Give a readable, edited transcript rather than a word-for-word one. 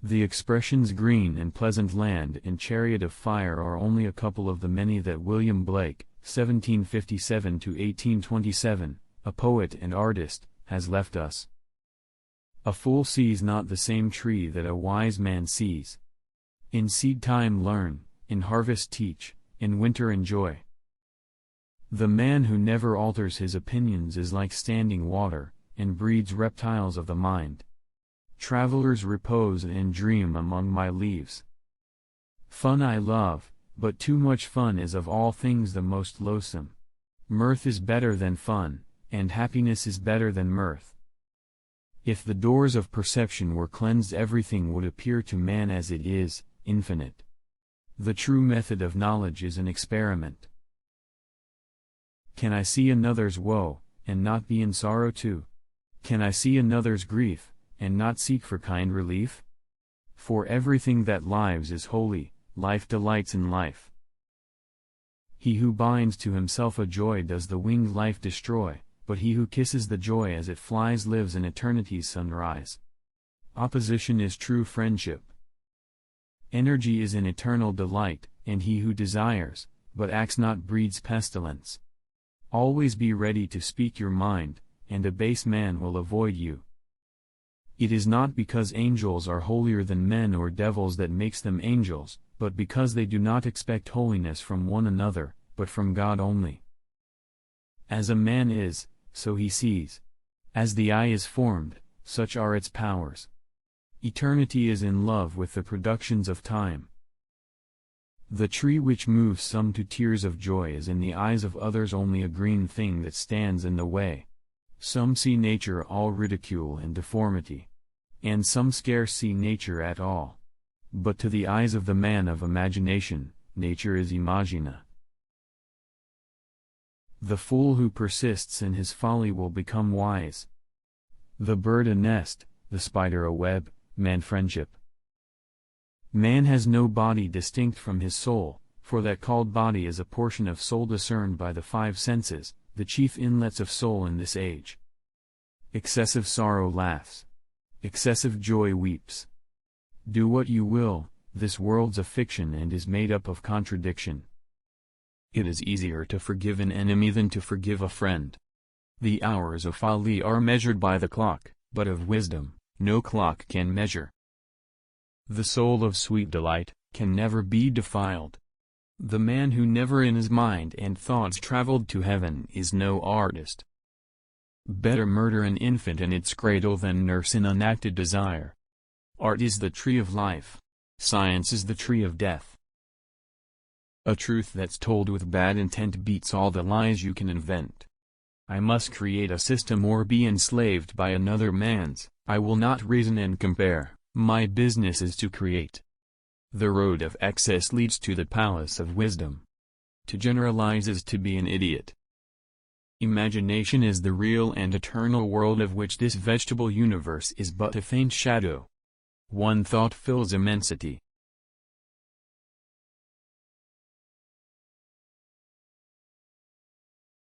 The expressions green and pleasant land and chariot of fire are only a couple of the many that William Blake, 1757–1827, a poet and artist, has left us. A fool sees not the same tree that a wise man sees. In seed time learn, in harvest teach, in winter enjoy. The man who never alters his opinions is like standing water, and breeds reptiles of the mind. Travelers repose and dream among my leaves. Fun I love, but too much fun is of all things the most loathsome. Mirth is better than fun, and happiness is better than mirth. If the doors of perception were cleansed, everything would appear to man as it is, infinite. The true method of knowledge is an experiment. Can I see another's woe, and not be in sorrow too? Can I see another's grief, and not seek for kind relief? For everything that lives is holy, life delights in life. He who binds to himself a joy does the winged life destroy, but he who kisses the joy as it flies lives in eternity's sunrise. Opposition is true friendship. Energy is an eternal delight, and he who desires, but acts not breeds pestilence. Always be ready to speak your mind, and a base man will avoid you. It is not because angels are holier than men or devils that makes them angels, but because they do not expect holiness from one another, but from God only. As a man is, so he sees. As the eye is formed, such are its powers. Eternity is in love with the productions of time. The tree which moves some to tears of joy is in the eyes of others only a green thing that stands in the way. Some see nature all ridicule and deformity. And some scarce see nature at all. But to the eyes of the man of imagination, nature is imagina. The fool who persists in his folly will become wise. The bird a nest, the spider a web, man friendship. Man has no body distinct from his soul, for that called body is a portion of soul discerned by the five senses, the chief inlets of soul in this age. Excessive sorrow laughs. Excessive joy weeps. Do what you will, this world's a fiction and is made up of contradiction. It is easier to forgive an enemy than to forgive a friend. The hours of folly are measured by the clock, but of wisdom, no clock can measure. The soul of sweet delight can never be defiled. The man who never in his mind and thoughts traveled to heaven is no artist. Better murder an infant in its cradle than nurse an unacted desire. Art is the tree of life. Science is the tree of death. A truth that's told with bad intent beats all the lies you can invent. I must create a system or be enslaved by another man's. I will not reason and compare, my business is to create. The road of excess leads to the palace of wisdom. To generalize is to be an idiot. Imagination is the real and eternal world of which this vegetable universe is but a faint shadow. One thought fills immensity.